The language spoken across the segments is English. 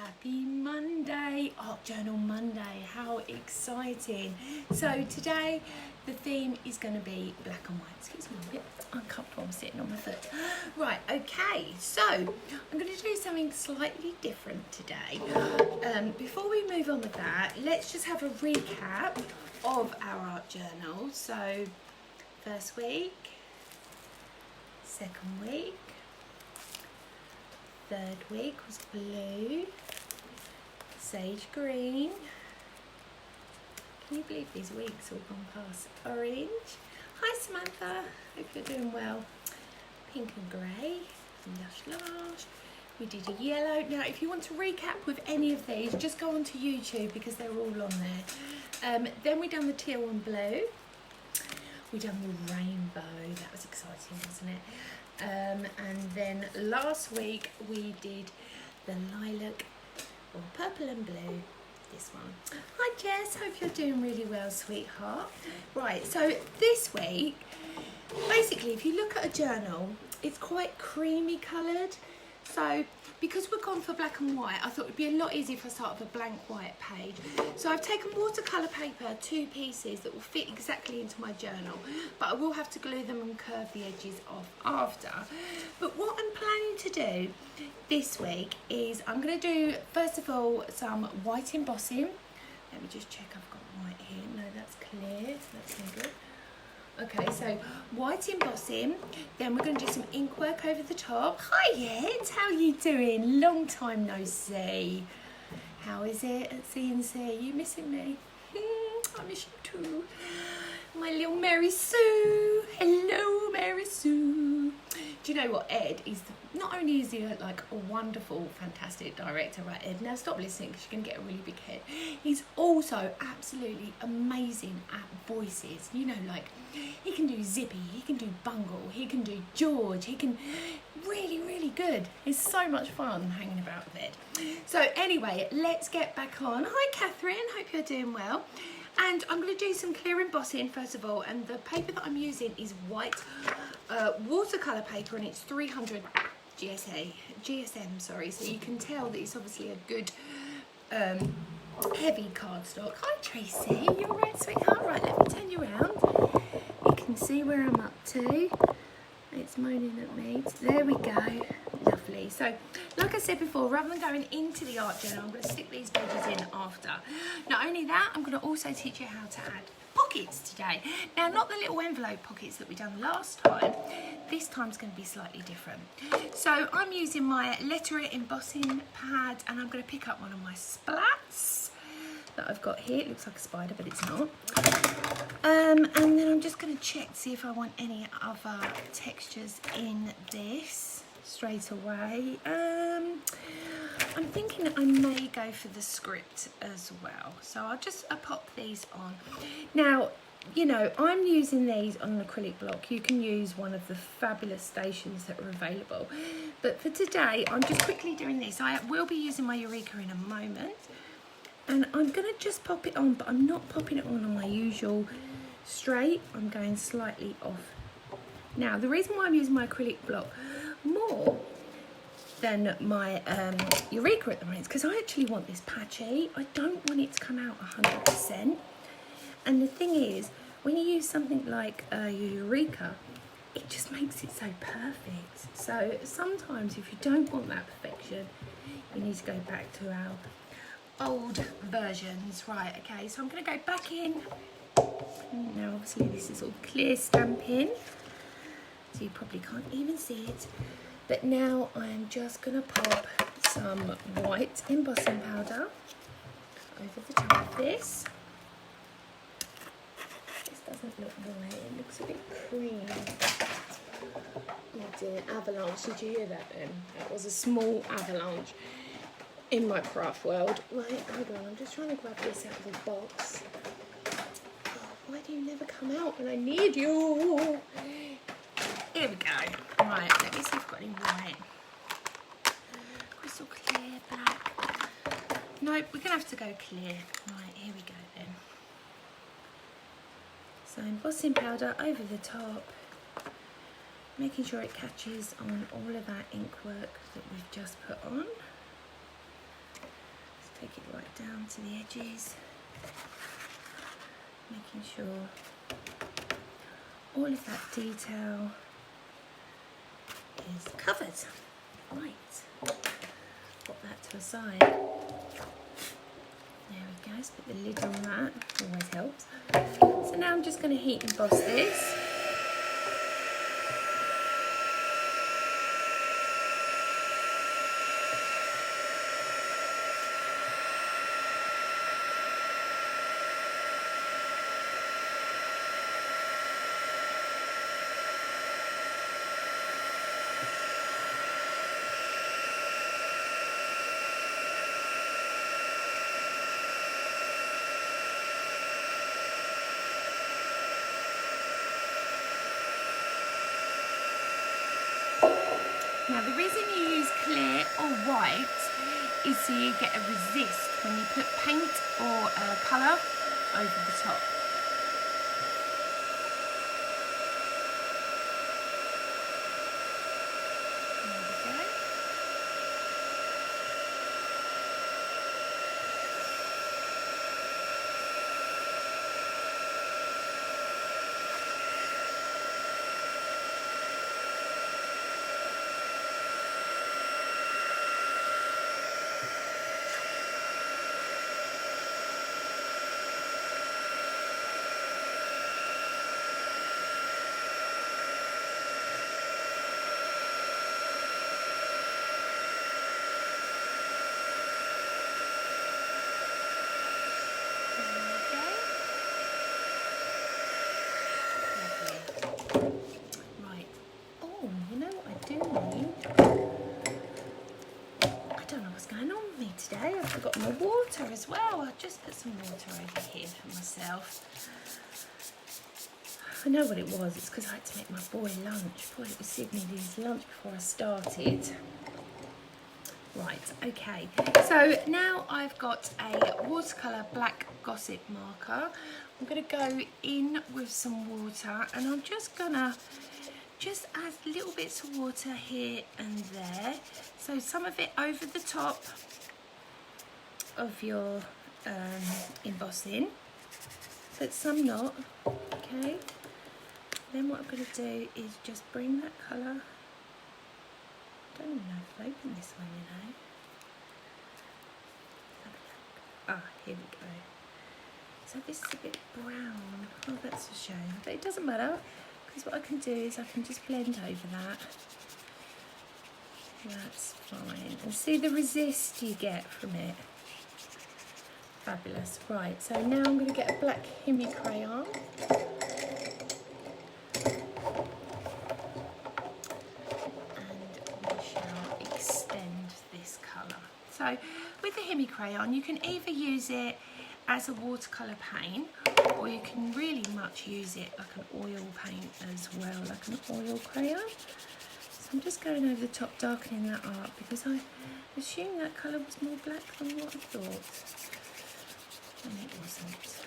Happy Monday, Art Journal Monday, how exciting. So today the theme is going to be black and white. Excuse me, I'm a bit uncomfortable, I'm sitting on my foot. Right, okay, so I'm going to do something slightly different today. Before we move on with that, let's just have a recap of our art journal. So first week, second week, third week was blue, sage green. Can you believe these weeks all gone past? Orange. Hi Samantha, hope you're doing well. Pink and grey, lush lush. We did a yellow. Now if you want to recap with any of these, just go onto YouTube because they're all on there. Then we done the teal and blue. We done the rainbow, that was exciting, wasn't it? And then last week we did the lilac, or purple and blue, this one. Hi Jess, hope you're doing really well, sweetheart. Right, so this week, basically if you look at a journal, it's quite creamy coloured. So because we're gone for black and white, I thought it'd be a lot easier if I start with a blank white page. So I've taken watercolour paper, 2 pieces that will fit exactly into my journal, but I will have to glue them and curve the edges off after. But what I'm planning to do this week is I'm going to do, first of all, some white embossing. Let me just check I've got white here. No, that's clear, that's no good. Okay, so white embossing, then we're going to do some ink work over the top. Hi Ed, how are you doing? Long time no see. How is it at CNC? You missing me? I miss you too. My little Mary Sue. Hello Mary Sue. Do you know what, Ed is, not only is he like a wonderful, fantastic director, right Ed? Now stop listening because you're going to get a really big head. He's also absolutely amazing at voices. You know, like he can do Zippy, he can do Bungle, he can do George, he can really, really good. It's so much fun hanging about with Ed. So anyway, let's get back on. Hi Catherine, hope you're doing well. And I'm going to do some clear embossing first of all, and the paper that I'm using is white watercolour paper, and it's 300 GSM, sorry, so you can tell that it's obviously a good heavy cardstock. Hi Tracy, you're right sweetheart. Right, let me turn you around. You can see where I'm up to. It's moaning at me. There we go. Lovely. So, like I said before, rather than going into the art journal, I'm going to stick these pages in after. Not only that, I'm going to also teach you how to add pockets today. Now, not the little envelope pockets that we done last time. This time's going to be slightly different. So, I'm using my letter embossing pad, and I'm going to pick up one of my splats that I've got here. It looks like a spider, but it's not. And then I'm just going to check to see if I want any other textures in this straight away. I'm thinking that I may go for the script as well. So I'll just pop these on. Now, you know, I'm using these on an acrylic block. You can use one of the fabulous stations that are available. But for today, I'm just quickly doing this. I will be using my Eureka in a moment. And I'm going to just pop it on, but I'm not popping it on my usual straight. I'm going slightly off. Now, the reason why I'm using my acrylic block more than my Eureka at the moment is because I actually want this patchy. I don't want it to come out 100%. And the thing is, when you use something like Eureka, it just makes it so perfect. So sometimes if you don't want that perfection, you need to go back to our old versions. Right, okay, so I'm going to go back in. Now obviously this is all clear stamping, so you probably can't even see it, but now I'm just going to pop some white embossing powder over the top of this. This doesn't look white, it looks a bit cream. Oh dear, avalanche, did you hear that then? That was a small avalanche in my craft world. Right, hold on, I'm just trying to grab this out of the box. Oh, why do you never come out when I need you? Here we go. Right, let me see if I've got any white. Crystal clear, black. Nope, we're gonna have to go clear. Right, here we go then. So embossing powder over the top, making sure it catches on all of that ink work that we've just put on. down to the edges, making sure all of that detail is covered. Right, put that to a side. There we go, let's put the lid on that, always helps. So now I'm just going to heat emboss this. Now the reason you use clear or white is so you get a resist when you put paint or colour over the top. There we go. Today I've forgotten my water as well. I'll just put some water over here for myself. I know what it was, it's because I had to make my boy lunch. Boy, it was Sydney his lunch before I started. Right, okay, so now I've got a watercolour black Gossip marker. I'm going to go in with some water and I'm just going to add little bits of water here and there. So some of it over the top of your embossing, but some not, okay? Then what I'm going to do is just bring that colour, I don't even know if I open this one, you know. Ah, here we go. So this is a bit brown, oh that's a shame, but it doesn't matter, because what I can do is I can just blend over that. That's fine, and see the resist you get from it. Fabulous. Right, so now I'm going to get a black Hemi crayon. And we shall extend this colour. So with the Hemi crayon, you can either use it as a watercolour paint, or you can really much use it like an oil paint as well, like an oil crayon. So I'm just going over the top, darkening that up, because I assumed that colour was more black than what I thought. And it wasn't.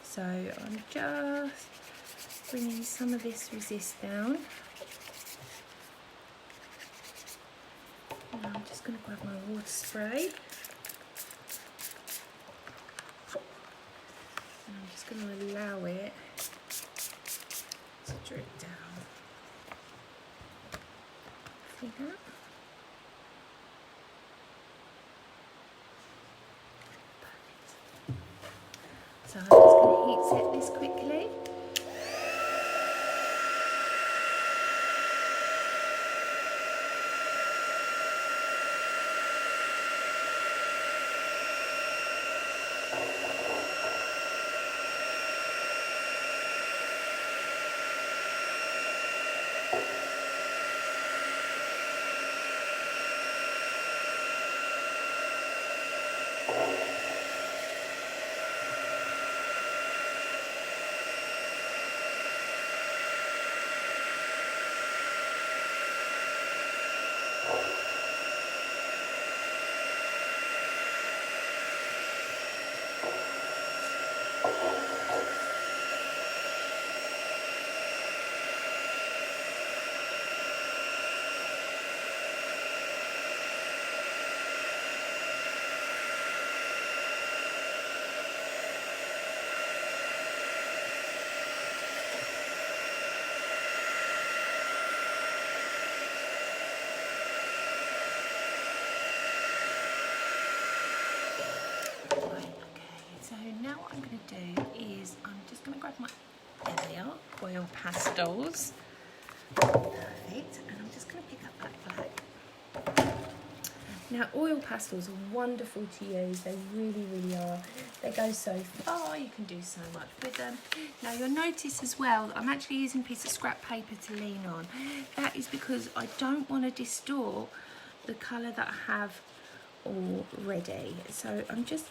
So I'm just bringing some of this resist down. Now I'm just going to grab my water spray. And I'm just going to allow it to drip down. See that? So I'm just going to heat set this quickly. to do is I'm just going to grab my, there we are, oil pastels. Perfect. And I'm just going to pick up that black. Now, oil pastels are wonderful to use. They really, really are. They go so far. You can do so much with them. Now, you'll notice as well that I'm actually using a piece of scrap paper to lean on. That is because I don't want to distort the colour that I have already. So I'm just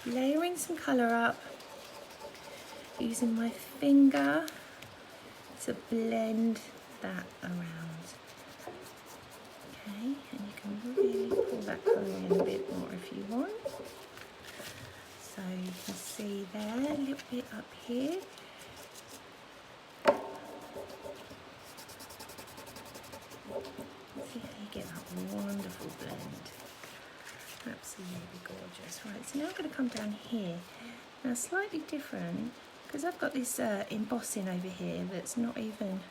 layering some colour up, using my finger to blend that around. Okay, and you can really pull that colour in a bit more if you want. So you can see there, a little bit up here. See how you get that wonderful blend. Absolutely gorgeous. Right, so now I'm going to come down here. Now slightly different, because I've got this embossing over here that's not even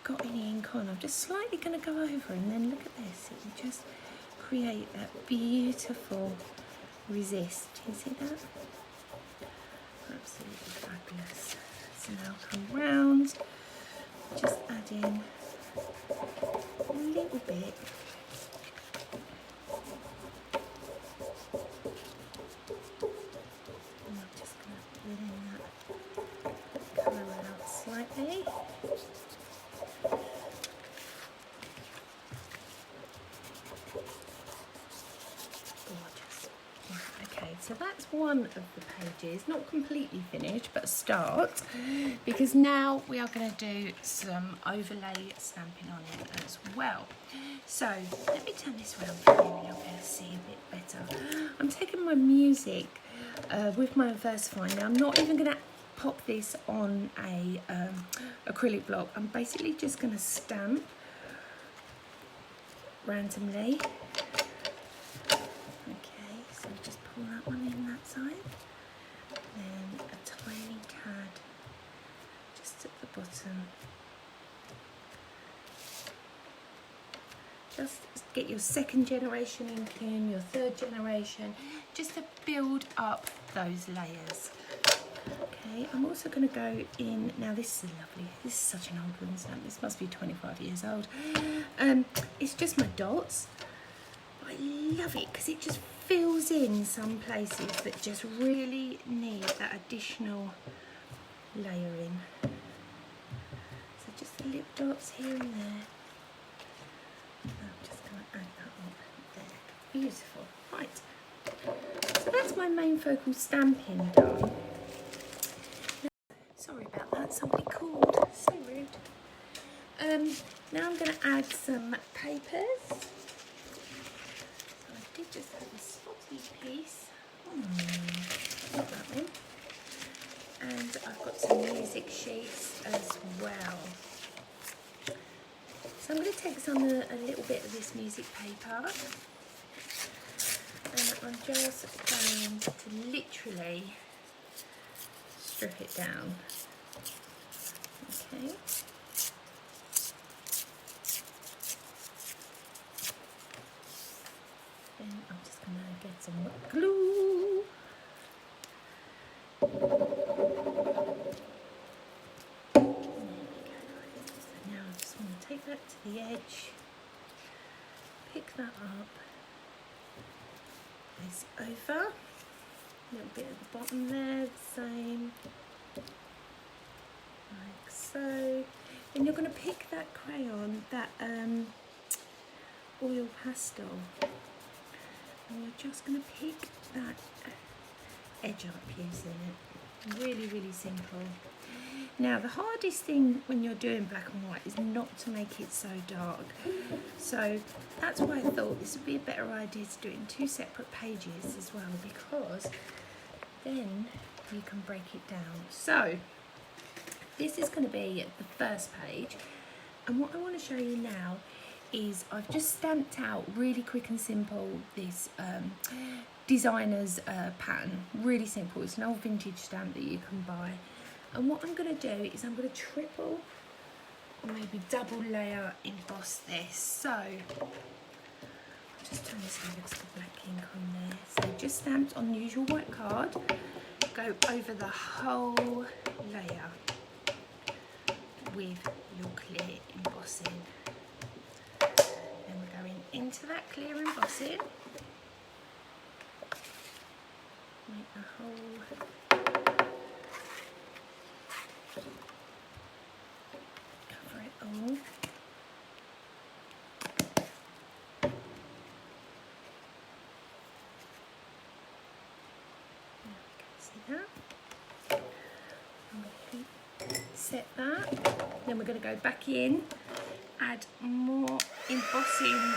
got any ink on. I'm just slightly going to go over, and then look at this. It will just create that beautiful resist. You see that? Absolutely fabulous. So now I'll come round, just add in a little bit. Slightly. Gorgeous. Okay, so that's one of the pages, not completely finished, but a start, because now we are going to do some overlay stamping on it as well. So let me turn this around for you, you'll be able to see a bit better. I'm taking my music with my VersaFine. Now I'm not even going to pop this on a acrylic block. I'm basically just going to stamp randomly. Okay, so just pull that one in that side, then a tiny tad just at the bottom. Just get your second generation ink in, your third generation, just to build up those layers. Okay, I'm also going to go in, now this is lovely, this is such an old one stamp, this must be 25 years old. It's just my dots. I love it because it just fills in some places that just really need that additional layering. So just the lip dots here and there. I'm just going to add that on there. Beautiful. Right, so that's my main focal stamping done. Sorry about that, somebody called, so rude. Now I'm going to add some papers. So I did just have a spotty piece, not that one. And I've got some music sheets as well. So I'm going to take some a little bit of this music paper, and I'm just going to literally strip it down. Okay. Then I'm just going to get some glue. There we go. So now I just want to take that to the edge, pick that up, place it over, a little bit at the bottom there, the same, like so. Then you're going to pick that crayon, that oil pastel, and you're just going to pick that edge up using it. Really, really simple. Now the hardest thing when you're doing black and white is not to make it so dark. So that's why I thought this would be a better idea to do it in two separate pages as well, because then you can break it down. So this is going to be the first page, and what I want to show you now is I've just stamped out really quick and simple this designer's pattern. Really simple. It's an old vintage stamp that you can buy. And what I'm going to do is I'm going to triple or maybe double layer emboss this. So I'll just turn this over because the black ink on there. So just stamped on usual white card. go over the whole layer with your clear embossing. Then we're going into that clear embossing. Make the whole, cover it all. See that? I'm going to set that. Then we're going to go back in, add more embossing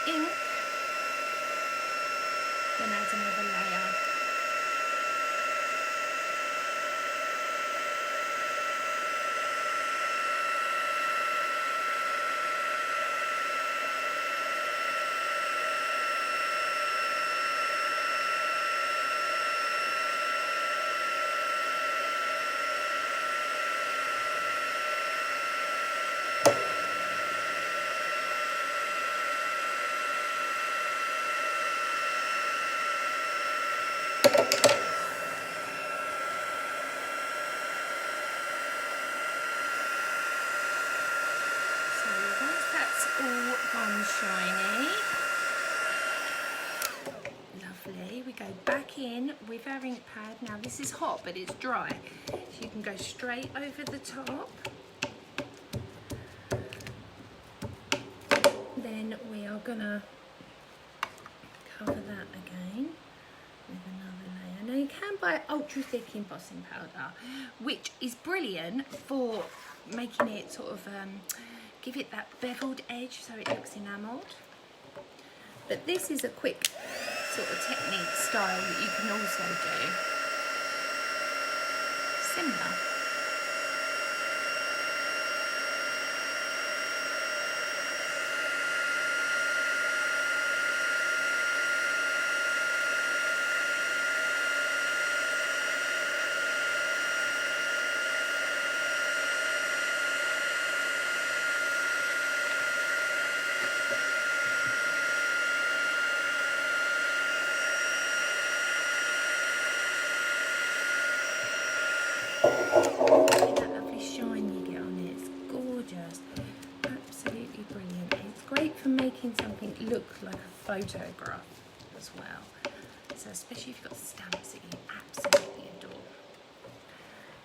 ink. Then add another layer. All gone shiny. Lovely. We go back in with our ink pad. Now this is hot but it's dry, so you can go straight over the top. Then we are gonna cover that again with another layer. Now you can buy ultra thick embossing powder, which is brilliant for making it sort of give it that beveled edge so it looks enamelled. But this is a quick sort of technique style that you can also do. Similar. That lovely shine you get on it, it's gorgeous, absolutely brilliant. It's great for making something look like a photograph as well, so especially if you've got stamps that you absolutely adore.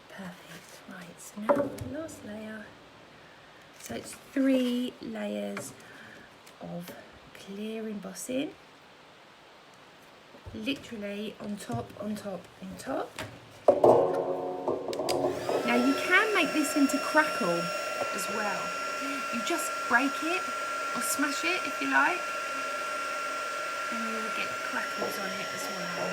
Perfect. Right, so now the last layer, so it's 3 layers of clear embossing, literally on top, on top, on top. Now you can make this into crackle as well. You just break it or smash it if you like, and you will get crackles on it as well.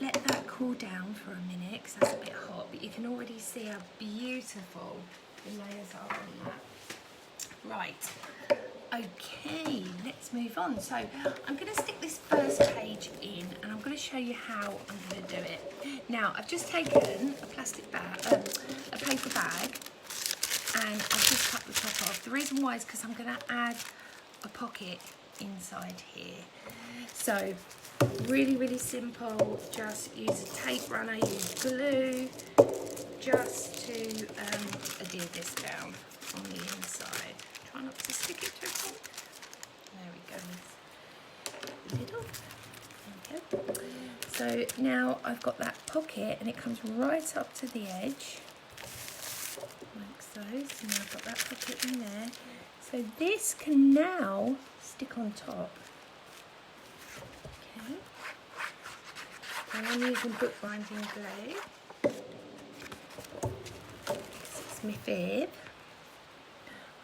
Let that cool down for a minute because that's a bit hot, but you can already see how beautiful the layers are on that. Right, okay, let's move on. So I'm going to stick this first page in and I'm going to show you how I'm going to do it. Now I've just taken a plastic bag, a paper bag, and I've just cut the top off. The reason why is because I'm going to add a pocket inside here. So really simple, just use a tape runner, use glue just to adhere this down on the inside. Try not to stick it too hard. There we go. Little. There we go. So now I've got that pocket and it comes right up to the edge like so. So now I've got that pocket in there. So this can now stick on top. Okay. And I'm using bookbinding glue. This is my fib.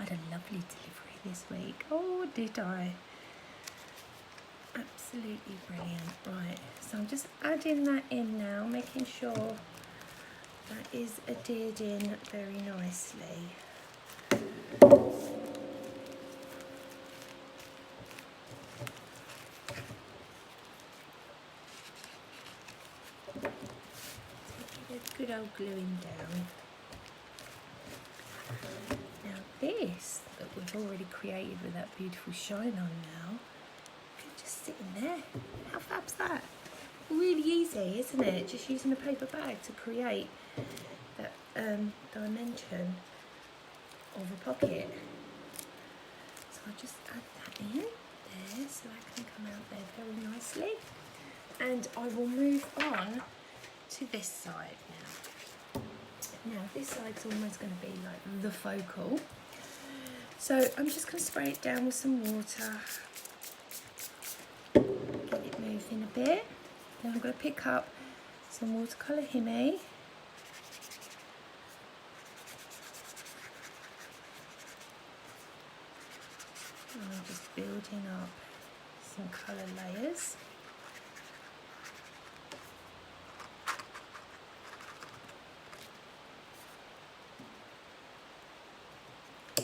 I had a lovely delivery this week. Oh, did I? Absolutely brilliant. Right, so I'm just adding that in now, making sure that is adhered in very nicely. Good old gluing down. Now this that we've already created with that beautiful shine on now, just sitting there. How fab's that? Really easy, isn't it? Just using a paper bag to create that dimension of a pocket. So I'll just add that in there so that can come out there very nicely. And I will move on to this side now. Now this side's almost going to be like the focal. So I'm just going to spray it down with some water. Get it moving a bit. Then I'm going to pick up some watercolour Hime. And I'm just building up some colour layers.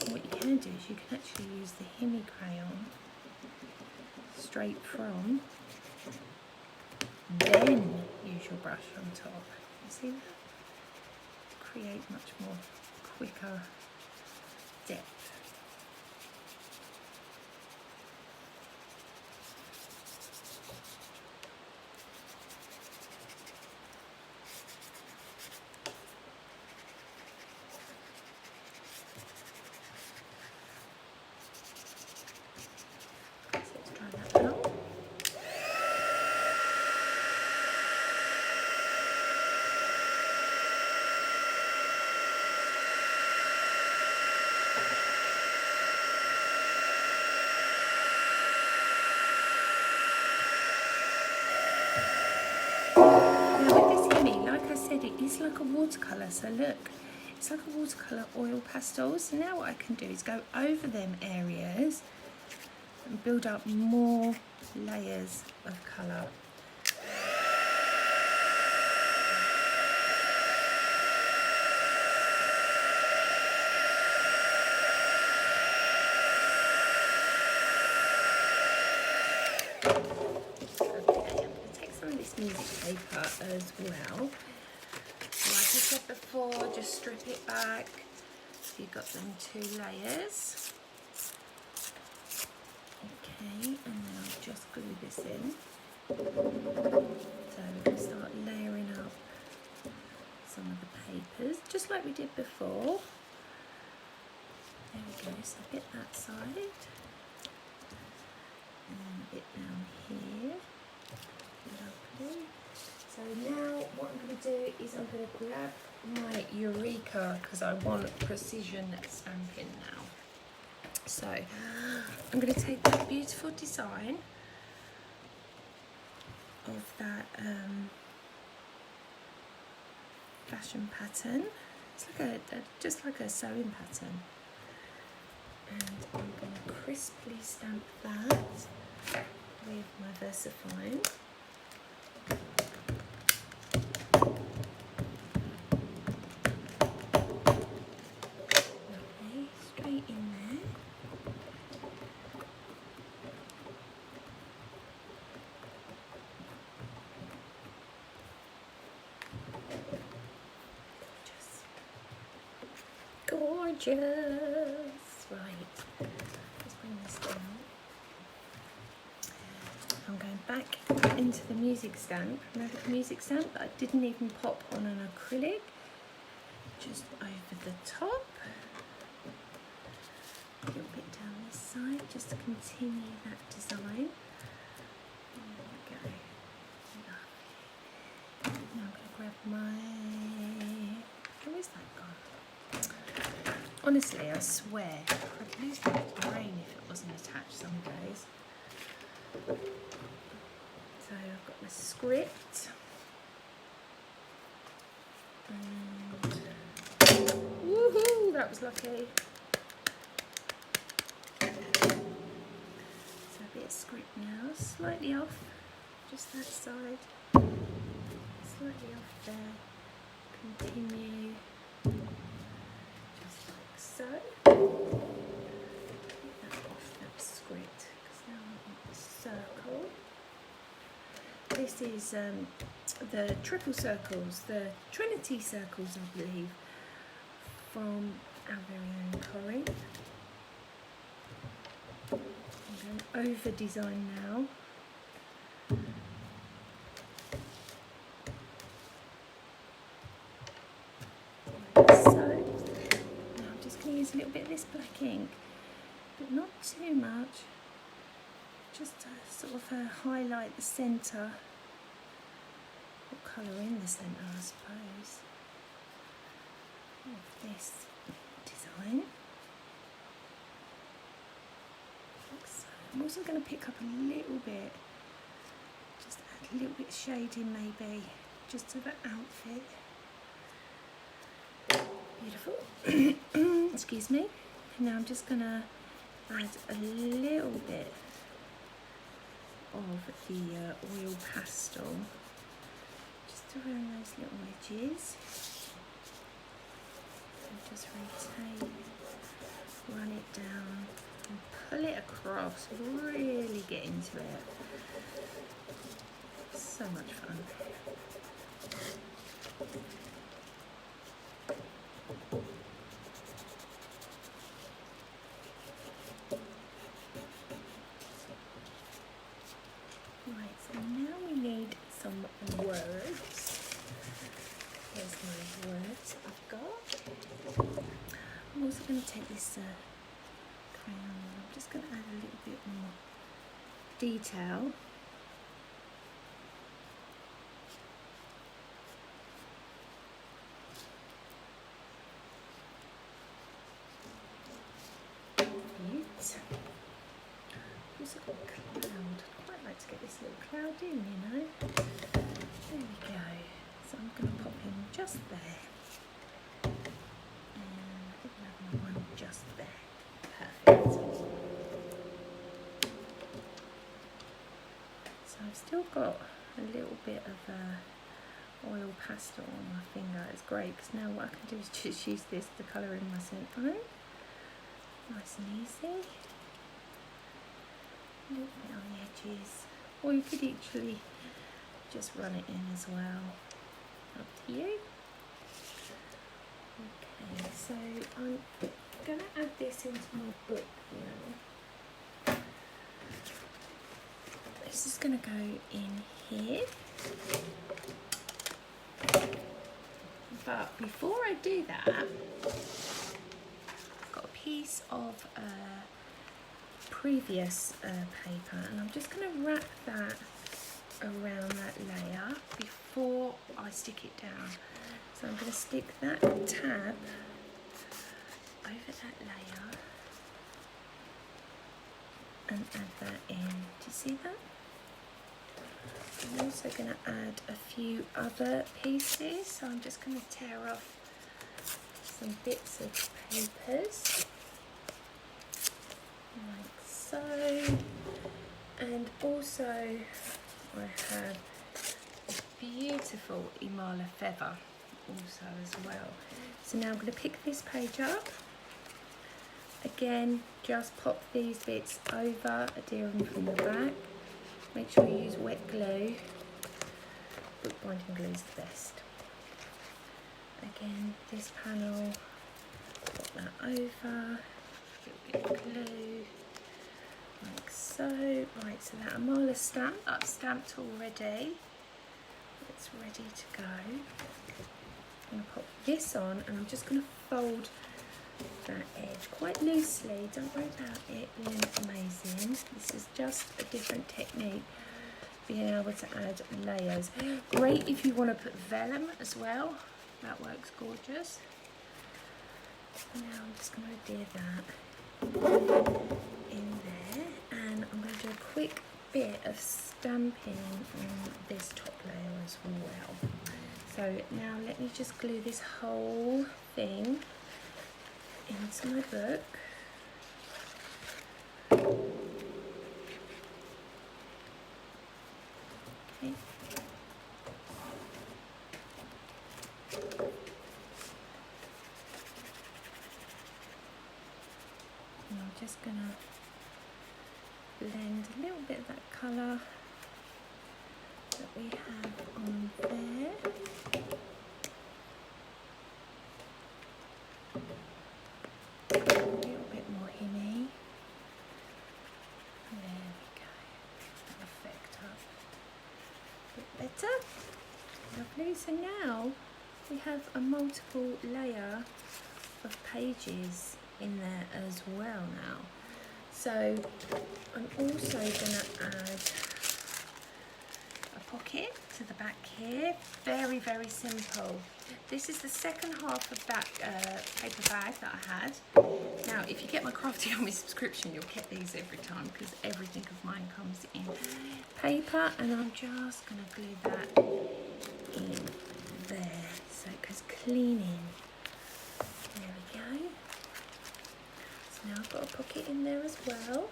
What you can do is you can actually use the Hime crayon straight from, then use your brush on top. You see that? Create much more quicker depth. It is like a watercolour, so look, it's like a watercolour oil pastel. So now what I can do is go over them areas and build up more layers of colour. Okay, I'm going to take some of this music paper as well. Like I said before, just strip it back so you've got them 2 layers. Okay, and then I'll just glue this in. So we're going to start layering up some of the papers, just like we did before. There we go, so a bit that side, and a bit down here. Lovely. So now what I'm going to do is I'm going to grab my Eureka because I want precision stamping now. So I'm going to take that beautiful design of that fashion pattern. It's like just like a sewing pattern, and I'm going to crisply stamp that with my VersaFine. Gorgeous. Right, let's bring this down. I'm going back into the music stamp. Remember the music stamp that I didn't even pop on an acrylic? Just over the top. A little bit down this side just to continue that design. There we go. Now I'm going to grab my... Where is that gone? Honestly, I swear, I'd lose my brain if it wasn't attached some days. So I've got my script. And woohoo, that was lucky. So a bit of script now, slightly off, just that side, slightly off there, continue, just like so. Get that off that script, because now I want the circle. This is the triple circles, the Trinity circles, I believe, from our very own Corrie. I'm going over design now. Like so. Now I'm just going to use a little bit of this black ink, but not too much, just to sort of highlight the centre, or colour in the centre, I suppose, of this design. Like so. I'm also going to pick up a little bit, just add a little bit of shading maybe, just to the outfit. Beautiful. Excuse me. And now I'm just going to add a little bit of the oil pastel, just around those little edges. And just rotate, run it down, and pull it across, really get into it. So much fun. Right, so now we need some words. Here's my words I've got. I'm also going to take this crayon, I'm just going to add a little bit more detail. Also got a cloud. I'd quite like to get this little cloud in, you know. There we go. So I'm going to pop in just there. And I think I have one just there. Perfect. So I've still got a little bit of oil pastel on my finger. It's great because now what I can do is just use this to colour in my centre. Nice and easy. A little bit on the edges, or you could actually just run it in as well, up to you. Okay, so I'm going to add this into my book now. This is going to go in here, but before I do that, I've got a piece of previous paper, and I'm just going to wrap that around that layer before I stick it down. So I'm going to stick that tab over that layer and add that in. Do you see that? I'm also going to add a few other pieces, so I'm just going to tear off some bits of papers. Like so, and also I have a beautiful Imala feather also as well. So now I'm going to pick this page up. Again, just pop these bits over, adhering from the back. Make sure you use wet glue. Bookbinding glue is the best. Again, this panel, pop that over. Glue, like so. Right, so that Amala stamp, I've stamped already. It's ready to go. I'm going to pop this on, and I'm just going to fold that edge quite loosely. Don't worry about it being amazing. This is just a different technique, being able to add layers. Great if you want to put vellum as well. That works gorgeous. Now I'm just going to adhere that in there, and I'm going to do a quick bit of stamping on this top layer as well. So now let me just glue this whole thing into my book. Okay. And I'm just going to blend a little bit of that colour that we have on there. A little bit more hinny. There we go. That'll effect up a bit better. Lovely. So now we have a multiple layer of pages in there as well now. So I'm also going to add a pocket to the back here. Very, very simple. This is the second half of that paper bag that I had. Now, if you get my Crafty Army subscription, you'll get these every time because everything of mine comes in paper, and I'm just going to glue that in there so it goes clean in. There we go. So now I've got a pocket in there as well,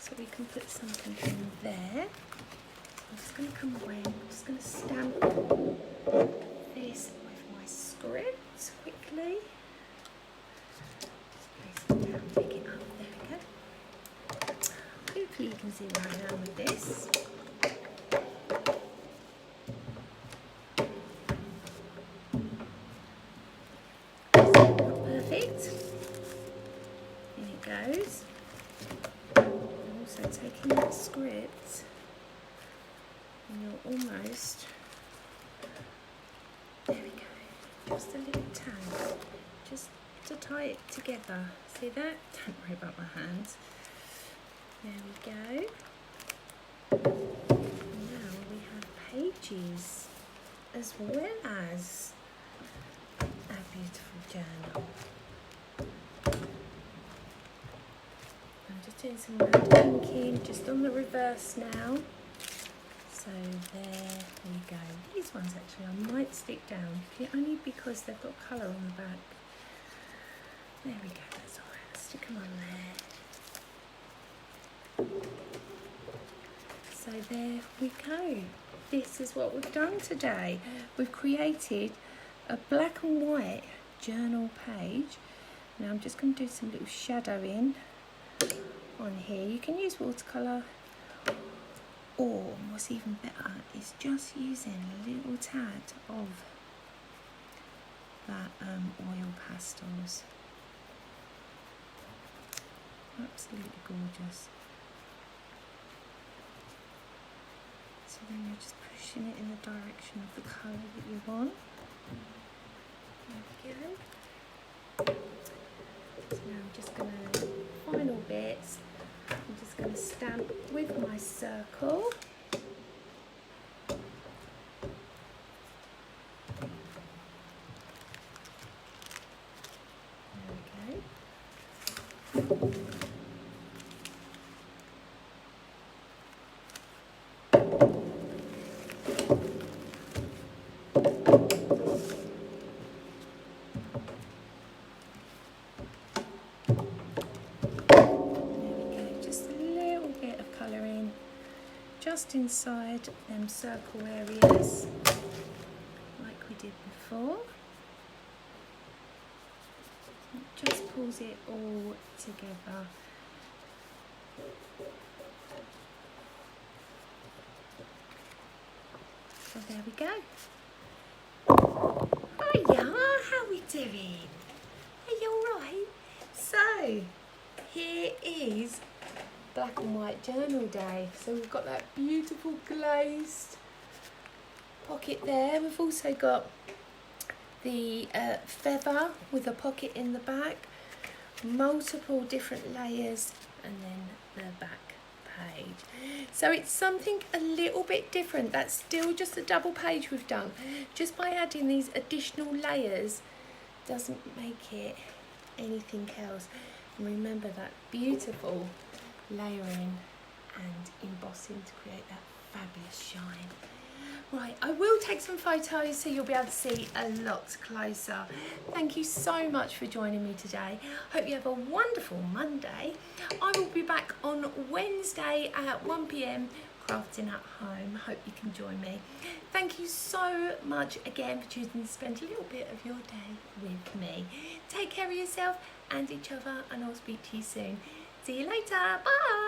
so we can put something in there. I'm just going to come around, I'm just going to stamp this with my script quickly. Place it down, pick it up, there we go. Hopefully you can see where I am with this. Not perfect. In it goes. I'm also taking that script, and you're almost, there we go, just a little tag, just to tie it together. See that? Don't worry about my hands. There we go. Now we have pages as well as our beautiful journal. I'm just doing some round inking just on the reverse now. So there we go. These ones actually I might stick down, only because they've got colour on the back. There we go, that's alright, stick them on there. So there we go. This is what we've done today. We've created a black and white journal page. Now I'm just going to do some little shadowing on here. You can use watercolour, or what's even better is just using a little tad of that oil pastels. Absolutely gorgeous. So then you're just pushing it in the direction of the colour that you want. There we go. So now I'm just going to, final bits, I'm just going to stamp with my circle. There we go. Just inside them circle areas like we did before. It just pulls it all together. So there we go. Hiya, how are we doing? Are you alright? So here is black and white journal day. So we've got that beautiful glazed pocket there. We've also got the feather with a pocket in the back, multiple different layers, and then the back page. So it's something a little bit different. That's still just a double page we've done. Just by adding these additional layers doesn't make it anything else. And remember that beautiful layering and embossing to create that fabulous shine. Right, I will take some photos so you'll be able to see a lot closer. Thank you so much for joining me today. Hope you have a wonderful Monday. I will be back on Wednesday at 1 p.m. crafting at home. Hope you can join me. Thank you so much again for choosing to spend a little bit of your day with me. Take care of yourself and each other, and I'll speak to you soon. See you later. Bye.